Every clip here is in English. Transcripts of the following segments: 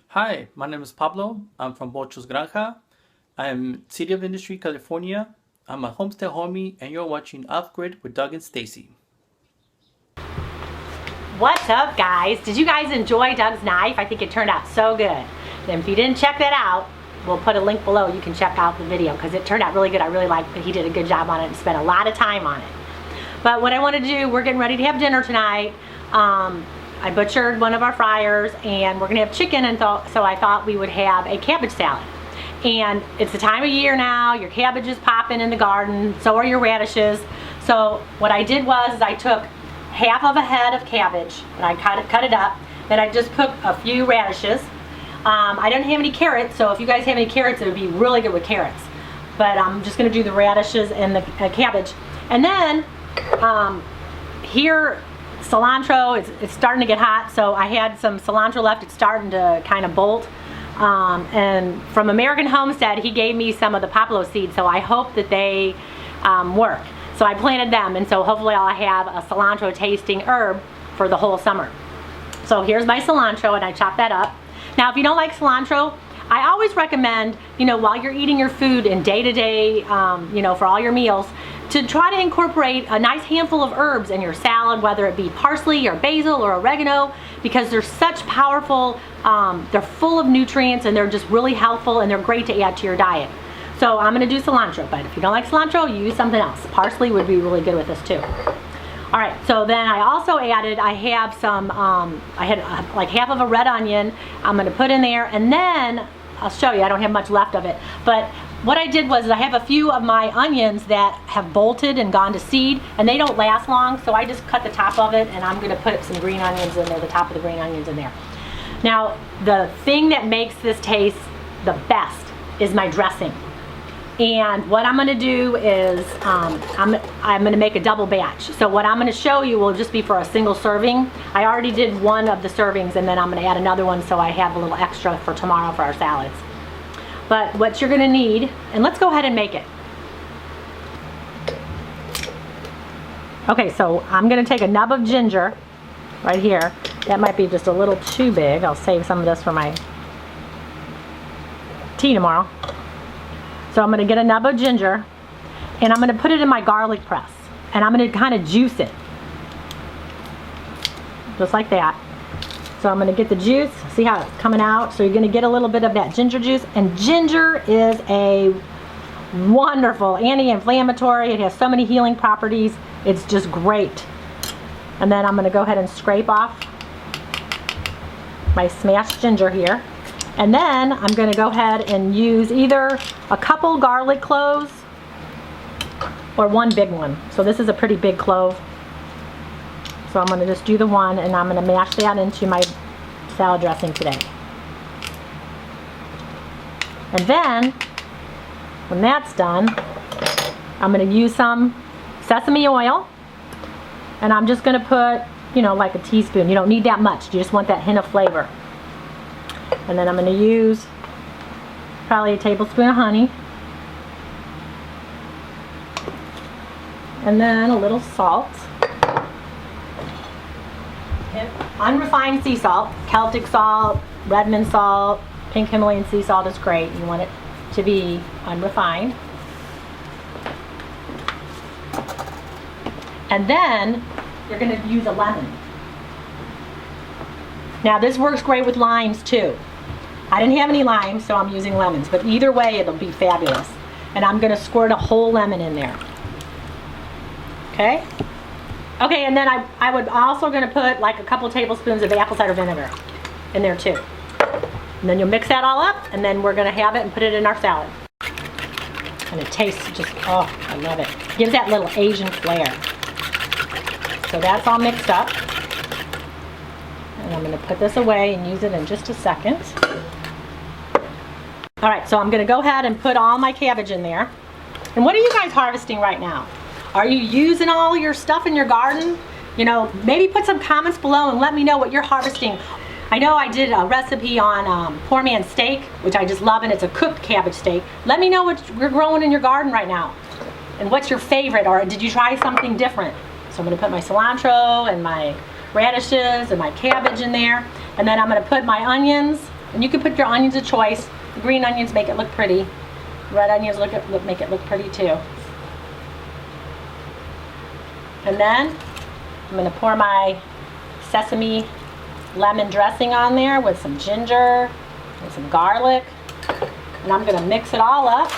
Hi, my name is Pablo. I'm from Bocho's Granja. I'm City of Industry, California. I'm a homestead homie, and you're watching Off Grid with Doug and Stacy. What's up, guys? Did you guys enjoy Doug's knife? I think it turned out so good. And if you didn't check that out, we'll put a link below. You can check out the video because it turned out really good. I really liked that he did a good job on it and spent a lot of time on it. But what I want to do, we're getting ready to have dinner tonight. I butchered one of our fryers and we're gonna have chicken, and so I thought we would have a cabbage salad. And it's the time of year now, your cabbage is popping in the garden, so are your radishes. So what I did was I took half of a head of cabbage and I cut it up. Then I just cooked a few radishes. I didn't have any carrots, so if you guys have any carrots, it would be really good with carrots. But I'm just gonna do the radishes and the cabbage. And then here, cilantro, it's starting to get hot, so I had some cilantro left. It's starting to kind of bolt. And from American Homestead, he gave me some of the poplar seeds, so I hope that they work. So I planted them, and so hopefully I'll have a cilantro tasting herb for the whole summer. So here's my cilantro, and I chopped that up. Now, if you don't like cilantro, I always recommend, you know, while you're eating your food and day-to-day, you know, for all your meals, to try to incorporate a nice handful of herbs in your salad, whether it be parsley or basil or oregano, because they're such powerful, they're full of nutrients and they're just really helpful and they're great to add to your diet. So I'm gonna do cilantro, but if you don't like cilantro, you use something else. Parsley would be really good with this too. All right, so then I also added, I have some, I had like half of a red onion I'm gonna put in there, and then I'll show you, I don't have much left of it, but what I did was I have a few of my onions that have bolted and gone to seed, and they don't last long, so I just cut the top of it, and I'm gonna put some green onions in there, the top of the green onions in there. Now, the thing that makes this taste the best is my dressing. And what I'm gonna do is, I'm gonna make a double batch. So what I'm gonna show you will just be for a single serving. I already did one of the servings, and then I'm gonna add another one so I have a little extra for tomorrow for our salads. But what you're gonna need, and let's go ahead and make it. Okay, so I'm gonna take a nub of ginger right here. That might be just a little too big. I'll save some of this for my tea tomorrow. So I'm gonna get a nub of ginger and I'm gonna put it in my garlic press, and I'm gonna kind of juice it. Just like that. So I'm gonna get the juice, see how it's coming out? So you're gonna get a little bit of that ginger juice, and ginger is a wonderful anti-inflammatory. It has so many healing properties. It's just great. And then I'm gonna go ahead and scrape off my smashed ginger here. And then I'm gonna go ahead and use either a couple garlic cloves or one big one. So this is a pretty big clove. So I'm gonna just do the one, and I'm gonna mash that into my salad dressing today. And then, when that's done, I'm gonna use some sesame oil, and I'm just gonna put, you know, like a teaspoon. You don't need that much, you just want that hint of flavor. And then I'm gonna use probably a tablespoon of honey, and then a little salt. Unrefined sea salt, Celtic salt, Redmond salt, pink Himalayan sea salt is great. You want it to be unrefined. And then you're going to use a lemon. Now this works great with limes too. I didn't have any limes, so I'm using lemons, but either way it'll be fabulous. And I'm going to squirt a whole lemon in there. Okay? Okay, and then I would also going to put like a couple tablespoons of apple cider vinegar in there too. And then you'll mix that all up, and then we're going to have it and put it in our salad. And it tastes just, oh, I love it. It gives that little Asian flair. So that's all mixed up. And I'm going to put this away and use it in just a second. All right, so I'm going to go ahead and put all my cabbage in there. And what are you guys harvesting right now? Are you using all your stuff in your garden? You know, maybe put some comments below and let me know what you're harvesting. I know I did a recipe on poor man's steak, which I just love, and it's a cooked cabbage steak. Let me know what you're growing in your garden right now. And what's your favorite, or did you try something different? So I'm going to put my cilantro and my radishes and my cabbage in there. And then I'm going to put my onions, and you can put your onions of choice. The green onions make it look pretty. Red onions make it look pretty too. And then I'm going to pour my sesame lemon dressing on there with some ginger and some garlic. And I'm going to mix it all up.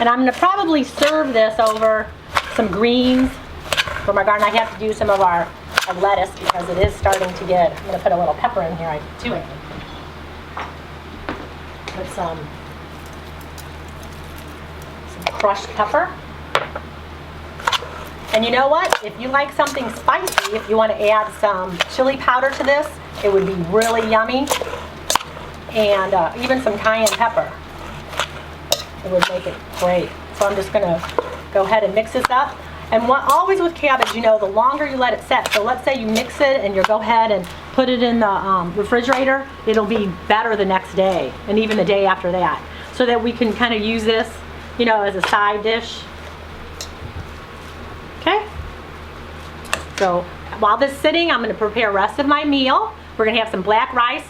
And I'm going to probably serve this over some greens from our garden. I have to do some of our lettuce because it is starting to get, I'm going to put a little pepper in here too. Put some crushed pepper. And you know what? If you like something spicy, if you want to add some chili powder to this, it would be really yummy. And even some cayenne pepper. It would make it great. So I'm just going to go ahead and mix this up. And always with cabbage, you know, the longer you let it set. So let's say you mix it and you go ahead and put it in the refrigerator, it'll be better the next day and even the day after that. So that we can kind of use this, you know, as a side dish. Okay? So while this is sitting, I'm going to prepare the rest of my meal. We're going to have some black rice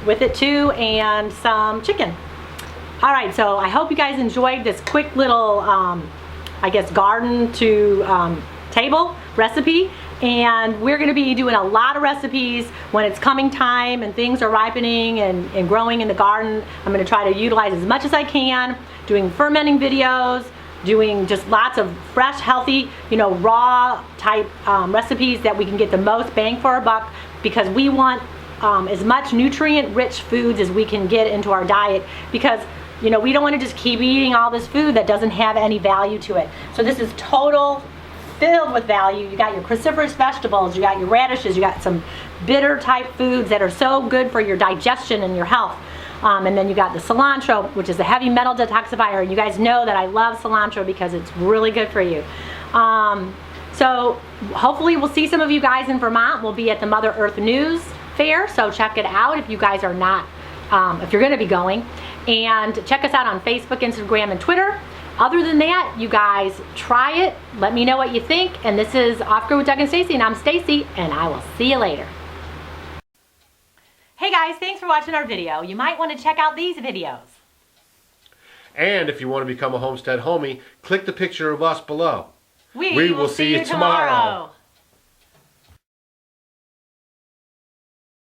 with it too, and some chicken. All right, so I hope you guys enjoyed this quick little, I guess, garden to table recipe. And we're going to be doing a lot of recipes when it's coming time and things are ripening and growing in the garden. I'm going to try to utilize as much as I can, doing fermenting videos, doing just lots of fresh, healthy, you know, raw type recipes that we can get the most bang for our buck, because we want as much nutrient rich foods as we can get into our diet, because you know, we don't want to just keep eating all this food that doesn't have any value to it. So this is total filled with value. You got your cruciferous vegetables, you got your radishes, you got some bitter type foods that are so good for your digestion and your health. And then you got the cilantro, which is a heavy metal detoxifier. You guys know that I love cilantro because it's really good for you. So hopefully we'll see some of you guys in Vermont. We'll be at the Mother Earth News Fair, so check it out if you guys are not, if you're going to be going. And check us out on Facebook, Instagram, and Twitter. Other than that, you guys try it. Let me know what you think. And this is Off Grid with Doug and Stacy, and I'm Stacy, and I will see you later. Hey guys, thanks for watching our video. You might want to check out these videos. And if you want to become a Homestead Homie, click the picture of us below. We will see you tomorrow.